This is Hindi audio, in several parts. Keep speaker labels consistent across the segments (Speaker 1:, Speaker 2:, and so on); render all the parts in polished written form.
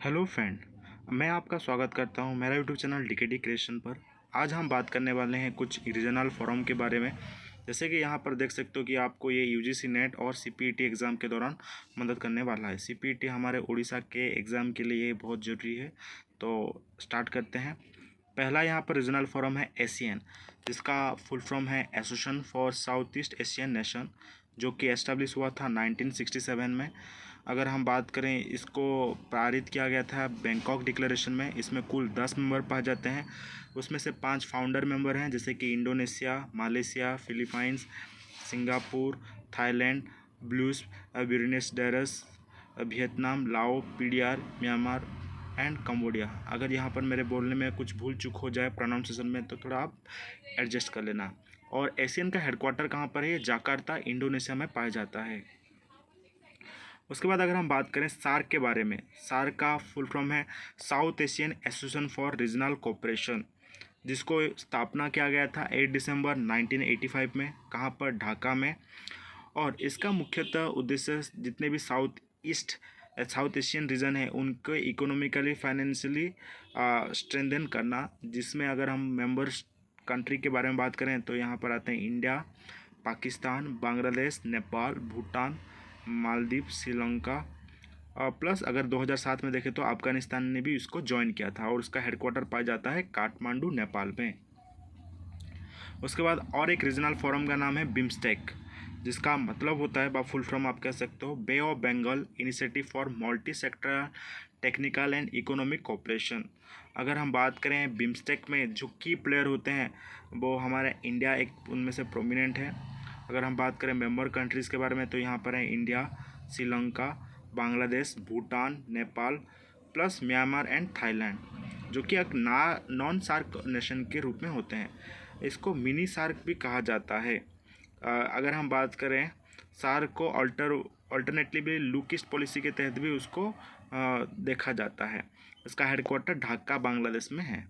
Speaker 1: हेलो फ्रेंड, मैं आपका स्वागत करता हूं मेरा यूट्यूब चैनल डीकेडी क्रिएशन पर। आज हम बात करने वाले हैं कुछ रीजनल फोरम के बारे में। जैसे कि यहां पर देख सकते हो कि आपको ये यूजीसी नेट और सीपीईटी एग्ज़ाम के दौरान मदद करने वाला है। सीपीईटी हमारे उड़ीसा के एग्ज़ाम के लिए बहुत ज़रूरी है। तो स्टार्ट करते हैं। पहला यहाँ पर रीजनल फोरम है एशियन, जिसका फुल फॉर्म है association for south east Asian nation, जो कि एस्टेब्लिश हुआ था 1967 में। अगर हम बात करें, इसको पारित किया गया था बैंकॉक डिक्लेरेशन में। इसमें कुल 10 मेंबर पाए जाते हैं। उसमें से 5 फाउंडर मेंबर हैं, जैसे कि Indonesia, Malaysia, Philippines, Singapore, Thailand, blues, Buenos Aires, Vietnam, लाओ, पीडीआर, म्यांमार एंड कंबोडिया। अगर यहाँ पर मेरे बोलने में कुछ भूल चूक हो जाए प्रोनाउंसिएशन में, तो थोड़ा आप एडजस्ट कर लेना। और एशियन का हेडक्वार्टर कहाँ पर है? ये जाकार्ता, इंडोनेशिया में पाया जाता है। उसके बाद अगर हम बात करें सार्क के बारे में, सार्क का फुल फॉर्म है south Asian association for regional cooperation, जिसको स्थापना किया गया था 8 दिसंबर 1985 में। कहाँ पर? ढाका में। और इसका मुख्यतः उद्देश्य जितने भी साउथ एशियन रीजन है उनको इकोनॉमिकली फाइनेंशियली स्ट्रेंथन करना, जिसमें अगर हम मेंबर्स कंट्री के बारे में बात करें तो यहाँ पर आते हैं इंडिया, पाकिस्तान, बांग्लादेश, नेपाल, भूटान, मालदीव, श्रीलंका। प्लस अगर 2007 में देखें तो अफगानिस्तान ने भी इसको ज्वाइन किया था और उसका हेडक्वार्टर पाया जाता है काठमांडू, नेपाल में। उसके बाद और एक रीजनल फोरम का नाम है बिम्स्टेक, जिसका मतलब होता है, फुल फॉर्म आप कह सकते हो, bay of Bengal initiative for multi sector technical and economic cooperation. अगर हम बात करें बिम्स्टेक में जो की प्लेयर होते हैं, वो हमारे इंडिया एक उनमें से प्रोमिनेंट है। अगर हम बात करें मेंबर कंट्रीज़ के बारे में, तो यहाँ पर है India, Sri Lanka, Bangladesh, Bhutan, Nepal, plus Myanmar and Thailand, जो कि एक नॉन सार्क नेशन के रूप में होते हैं। इसको मिनी सार्क भी कहा जाता है। अगर हम बात करें, सार्क को अल्टरनेटली लुक ईस्ट पॉलिसी के तहत भी उसको देखा जाता है। इसका हेडक्वार्टर ढाका, बांग्लादेश में है।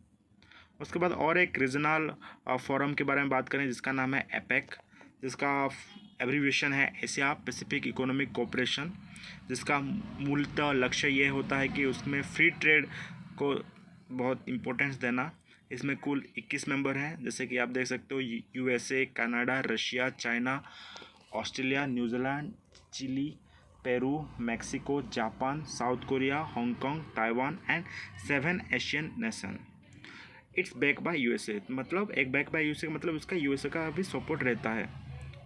Speaker 1: उसके बाद और एक रीजनल फोरम के बारे में बात करें, जिसका नाम है एपेक, जिसका एब्रीविएशन है एशिया पैसिफिक इकोनॉमिक कोऑपरेशन, जिसका मूलतः लक्ष्य ये होता है कि उसमें फ्री ट्रेड को बहुत इम्पोर्टेंस देना। इसमें कुल 21 मेंबर हैं, जैसे कि आप देख सकते हो USA, Canada, Russia, China, Australia, New Zealand, Chile, Peru, Mexico, Japan, South Korea, Hong Kong, Taiwan and 7 Asian nation. It's back by USA, मतलब एक बैक बाय यूएसए का मतलब उसका यूएसए का भी सपोर्ट रहता है।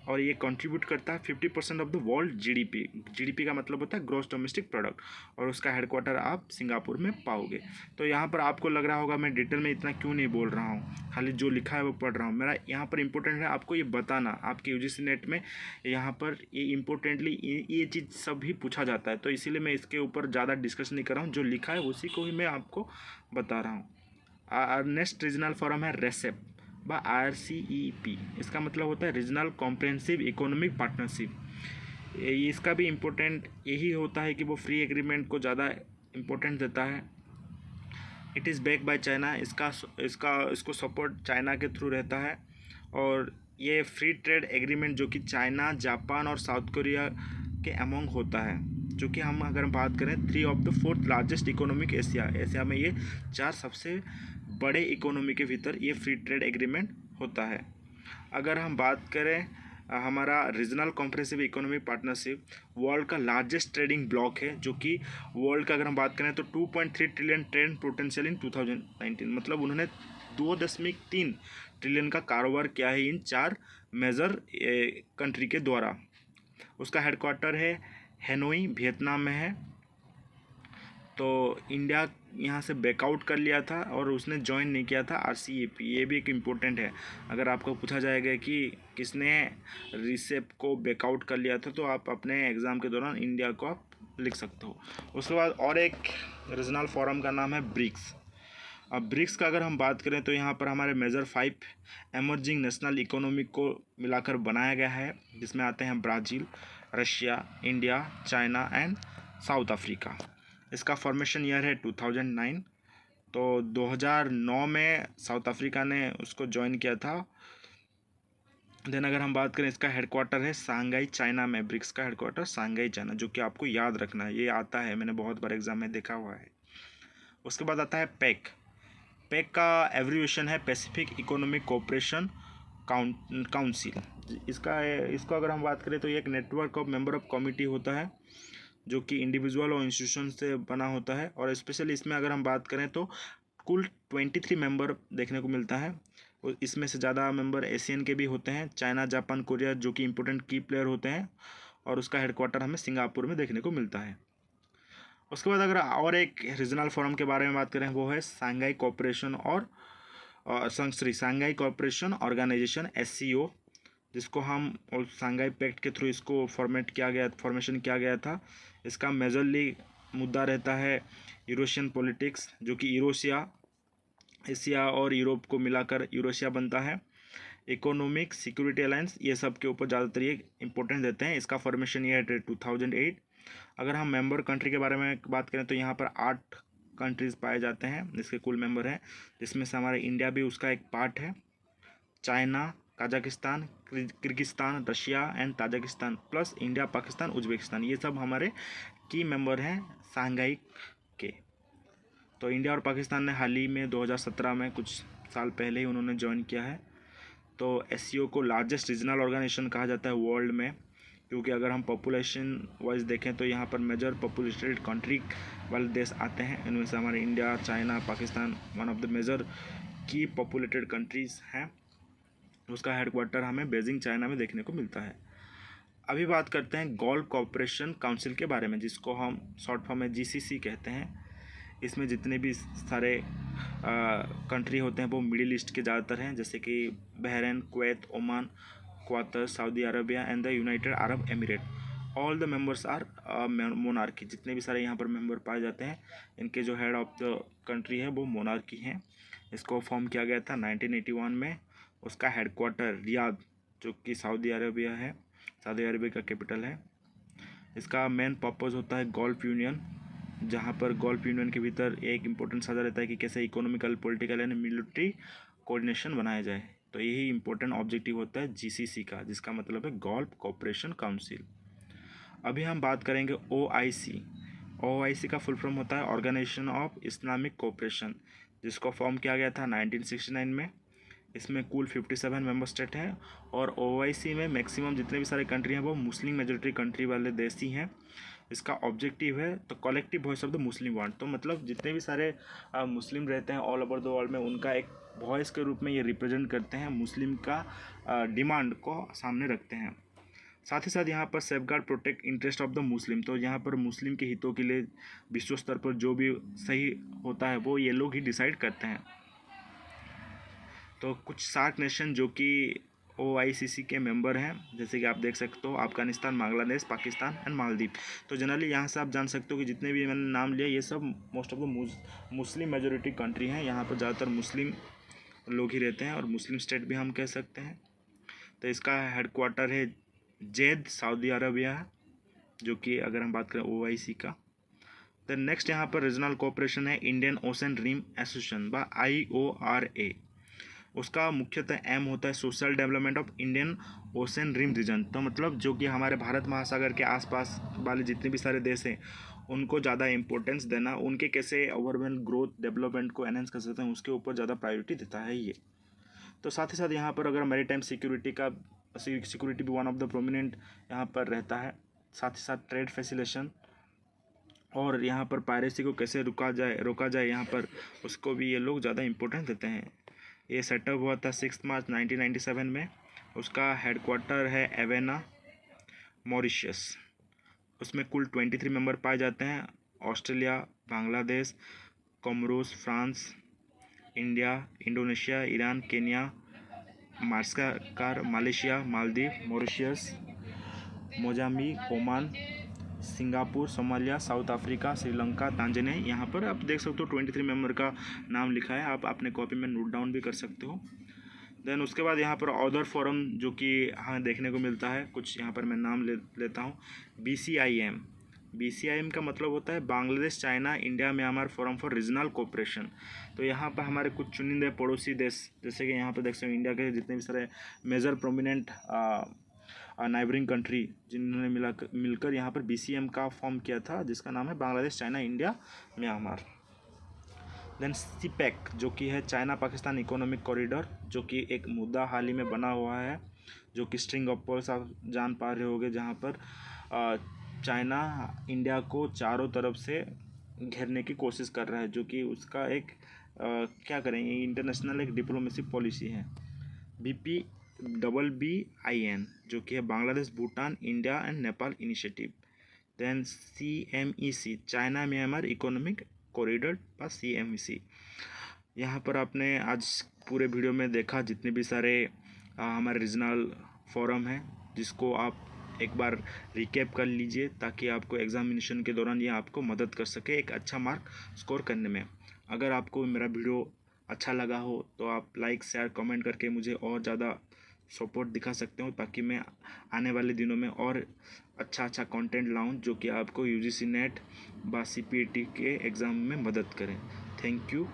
Speaker 1: और ये कंट्रीब्यूट करता है 50% of the world GDP. GDP का मतलब होता है ग्रॉस डोमेस्टिक प्रोडक्ट। और उसका हेडक्वार्टर आप सिंगापुर में पाओगे। तो यहाँ पर आपको लग रहा होगा मैं डिटेल में इतना क्यों नहीं बोल रहा हूँ, खाली जो लिखा है वो पढ़ रहा हूँ। मेरा यहाँ पर इंपॉर्टेंट है आपको ये बताना, आपके यूजीसी नेट में यहाँ पर ये इम्पोर्टेंटली ये चीज़ सब भी पूछा जाता है। तो इसीलिए मैं इसके ऊपर ज़्यादा डिस्कस नहीं कर रहा हूँ, जो लिखा है उसी को ही मैं आपको बता रहा हूँ। नेक्स्ट रीजनल फोरम है रेसेप व RCEP। इसका मतलब होता है रीजनल कॉम्प्रहेंसिव इकोनॉमिक पार्टनरशिप। इसका भी इम्पोर्टेंट यही होता है कि वो फ्री एग्रीमेंट को ज़्यादा इम्पोर्टेंट देता है। It is back by China. इसको सपोर्ट चाइना के थ्रू रहता है। और ये फ्री ट्रेड एग्रीमेंट जो कि चाइना, जापान और साउथ कोरिया के अमोंग होता है, जो कि हम अगर बात करें 3 of the 4th largest economic Asia में ये 4 सबसे बड़े इकोनॉमी के भीतर ये फ्री ट्रेड एग्रीमेंट होता है। अगर हम बात करें हमारा regional comprehensive economic partnership world का लार्जेस्ट ट्रेडिंग ब्लॉक है, जो कि वर्ल्ड का अगर हम बात करें तो 2.3 ट्रिलियन ट्रेड पोटेंशियल इन 2019, मतलब उन्होंने 2.3 ट्रिलियन का कारोबार किया है इन 4 मेजर कंट्री के द्वारा। उसका हेडक्वार्टर है हेनोई, वियतनाम में है। तो इंडिया यहाँ से बैकआउट कर लिया था और उसने ज्वाइन नहीं किया था RCEP। ये भी एक इम्पोर्टेंट है। अगर आपको पूछा जाएगा कि किसने रिसेप को बैकआउट कर लिया था, तो आप अपने एग्ज़ाम के दौरान इंडिया को आप लिख सकते हो। उसके बाद और एक रीजनल फोरम का नाम है ब्रिक्स। अब ब्रिक्स का अगर हम बात करें तो यहाँ पर हमारे मेजर 5 एमर्जिंग नेशनल इकोनॉमिक को मिलाकर बनाया गया है, जिसमें आते हैं Brazil, Russia, India, China and south Africa. इसका फॉर्मेशन ईयर है 2009। तो 2009 में साउथ अफ्रीका ने उसको ज्वाइन किया था। देन अगर हम बात करें, इसका हेडक्वार्टर है सांघाई, चाइना में। ब्रिक्स का हेडक्वार्टर सांघाई, चाइना, जो कि आपको याद रखना है, ये आता है, मैंने बहुत बार एग्जाम में देखा हुआ है। उसके बाद आता है पैक। पैक का एब्रीविएशन है पैसिफिक इकोनॉमिक कोऑपरेशन काउंसिल। इसको अगर हम बात करें तो ये एक network of member of committee होता है जो कि इंडिविजुअल और इंस्टीट्यूशन से बना होता है। और स्पेशली इसमें अगर हम बात करें तो कुल 23 मेंबर देखने को मिलता है। और इसमें से ज़्यादा मेंबर एशियन के भी होते हैं, चाइना, जापान, कोरिया जो कि इंपॉर्टेंट की प्लेयर होते हैं। और उसका हेडक्वार्टर हमें सिंगापुर में देखने को मिलता है। उसके बाद अगर और एक रीजनल फोरम के बारे में बात करें वो है शंघाई कोऑपरेशन और शंघाई कोऑपरेशन ऑर्गेनाइजेशन SCO, जिसको हम शंघाई पैक्ट के थ्रू इसको फॉर्मेशन किया गया था। इसका मेजरली मुद्दा रहता है यूरोशियन पॉलिटिक्स, जो कि एशिया और यूरोप को मिलाकर यूरोशिया बनता है। इकोनॉमिक सिक्योरिटी अलायंस, ये सब के ऊपर ज़्यादातर ये इंपॉर्टेंस देते हैं। इसका फॉर्मेशन ईयर है 2008। अगर हम मेंबर कंट्री के बारे में बात करें तो यहाँ पर 8 कंट्रीज़ पाए जाते हैं जिसके कुल मेंबर हैं, जिसमें से हमारा इंडिया भी उसका एक पार्ट है। China, Kazakhstan, Kyrgyzstan, Russia and Tajikistan, plus India, Pakistan, Uzbekistan, ये सब हमारे की मेंबर हैं शंघाई के। तो इंडिया और पाकिस्तान ने हाल ही में 2017 में कुछ साल पहले ही उन्होंने ज्वाइन किया है। तो SCO को लार्जेस्ट रीजनल ऑर्गेनाइजेशन कहा जाता है वर्ल्ड में, क्योंकि अगर हम पॉपुलेशन वाइज देखें तो यहाँ पर मेजर पॉपुलेटेड कंट्री वाले देश आते हैं। इनमें से हमारे India, China, Pakistan one of the major की पॉपुलेटेड कंट्रीज़ हैं। उसका हेडक्वार्टर हमें बीजिंग, चाइना में देखने को मिलता है। अभी बात करते हैं गल्फ कोऑपरेशन काउंसिल के बारे में, जिसको हम शॉर्ट फॉर्म में GCC कहते हैं। इसमें जितने भी सारे कंट्री होते हैं वो मिडिल ईस्ट के ज़्यादातर हैं, जैसे कि Bahrain, Kuwait, Oman, Qatar, Saudi Arabia and the United Arab Emirate. All the members are monarchy. जितने भी सारे यहाँ पर मेंबर पाए जाते हैं, इनके जो हेड ऑफ द कंट्री है वो मोनार्की हैं। इसको फॉर्म किया गया था 1981 में। उसका हेडक्वार्टर रियाद, जो कि सऊदी अरबिया है, सऊदी अरबिया का कैपिटल है। इसका मेन पर्पज़ होता है गल्फ यूनियन, जहाँ पर गल्फ यूनियन के भीतर एक इम्पोर्टेंट साझा रहता है कि कैसे economical, political and military coordination बनाया जाए। तो यही इंपॉर्टेंट ऑब्जेक्टिव होता है GCC का, जिसका मतलब है गल्फ कोऑपरेशन काउंसिल। अभी हम बात करेंगे OIC। OIC का फुल फॉर्म होता है ऑर्गेनाइजेशन ऑफ इस्लामिक कोऑपरेशन, जिसको फॉर्म किया गया था 1969 में। इसमें कुल 57 मेंबर स्टेट हैं। और OIC में मैक्सिमम जितने भी सारे कंट्री हैं वो मुस्लिम मेजॉरिटी कंट्री वाले देश ही हैं। इसका ऑब्जेक्टिव है तो collective voice of the Muslim want, तो मतलब जितने भी सारे मुस्लिम रहते हैं ऑल ओवर द वर्ल्ड में, उनका एक वॉइस के रूप में ये रिप्रेजेंट करते हैं, मुस्लिम का डिमांड को सामने रखते हैं। साथ ही साथ यहाँ पर safeguard protect interest of the Muslim, तो यहाँ पर मुस्लिम के हितों के लिए विश्व स्तर पर जो भी सही होता है वो ये लोग ही डिसाइड करते हैं। तो कुछ सार्क नेशन जो कि OICC के मेंबर हैं, जैसे कि आप देख सकते हो अफगानिस्तान, बांग्लादेश, पाकिस्तान एंड मालदीव। तो जनरली यहाँ से आप जान सकते हो कि जितने भी मैंने नाम लिए ये सब most of the Muslim majority country हैं। यहाँ पर ज़्यादातर मुस्लिम लोग ही रहते हैं और मुस्लिम स्टेट भी हम कह सकते हैं। तो इसका हेडक्वार्टर है जेद, सऊदी अरबिया, जो कि अगर हम बात करें OIC का। देन नेक्स्ट यहाँ पर रीजनल कोऑपरेशन है इंडियन ओशन रिम एसोसिएशन व IORA। उसका मुख्यतः एम होता है social development of Indian Ocean Rim region, तो मतलब जो कि हमारे भारत महासागर के आसपास वाले जितने भी सारे देश हैं उनको ज़्यादा इंपॉर्टेंस देना, उनके कैसे ओवरऑल ग्रोथ डेवलपमेंट को एनहेंस कर सकते हैं उसके ऊपर ज़्यादा प्रायोरिटी देता है ये। तो साथ ही साथ यहाँ पर अगर मैरीटाइम सिक्योरिटी भी वन ऑफ द प्रोमिनेंट यहाँ पर रहता है। साथ ही साथ ट्रेड फैसिलेशन और यहाँ पर पायरेसी को कैसे रोका जाए यहाँ पर, उसको भी ये लोग ज़्यादा इंपॉर्टेंस देते हैं। ये सेटअप हुआ था 6 मार्च 1997 में। उसका हेडक्वार्टर है एवेना, मॉरिशस। उसमें कुल 23 मेंबर पाए जाते हैं। Australia, Bangladesh, Comoros, France, India, Indonesia, Iran, Kenya, Madagascar, Malaysia, Maldives, Mauritius, Mozambique, Oman, Singapore, Somalia, south Africa, Sri Lanka, Tanzania. यहाँ पर आप देख सकते हो 23 मेंबर का नाम लिखा है, आप अपने कॉपी में नोट डाउन भी कर सकते हो। देन उसके बाद यहाँ पर अदर फोरम जो कि हाँ देखने को मिलता है, कुछ यहाँ पर मैं नाम लेता हूँ। BCIM का मतलब होता है Bangladesh, China, India, Myanmar forum for regional cooperation. तो यहाँ पर हमारे कुछ चुनिंदे पड़ोसी देश, जैसे कि यहाँ पर देख सकते हो इंडिया के जितने भी सारे मेजर प्रोमिनेंट नाइबरिंग कंट्री जिन्होंने मिलकर यहाँ पर BCM का फॉर्म किया था, जिसका नाम है Bangladesh, China, India, Myanmar. Then CPEC जो कि है चाइना पाकिस्तान इकोनॉमिक कॉरिडोर, जो कि एक मुद्दा हाल ही में बना हुआ है, जो कि स्ट्रिंग ऑफ पोल्स आप जान पा रहे होंगे, जहाँ पर चाइना इंडिया को चारों तरफ से घेरने की कोशिश कर रहा है, जो कि उसका एक क्या करेंगे, इंटरनेशनल एक डिप्लोमेसी पॉलिसी है। BPBBIN जो कि है Bangladesh Bhutan India and Nepal initiative. Then CMEC China Myanmar economic corridor का CMEC। यहाँ पर आपने आज पूरे वीडियो में देखा जितने भी सारे हमारे रीजनल फोरम हैं, जिसको आप एक बार रिकैप कर लीजिए ताकि आपको एग्जामिनेशन के दौरान ये आपको मदद कर सके एक अच्छा मार्क स्कोर करने में। अगर आपको मेरा वीडियो अच्छा लगा हो तो आप लाइक शेयर कमेंट करके मुझे और ज़्यादा सपोर्ट दिखा सकते हो, ताकि मैं आने वाले दिनों में और अच्छा कंटेंट लाऊं जो कि आपको UGC नेट व CPET के एग्ज़ाम में मदद करें। Thank you.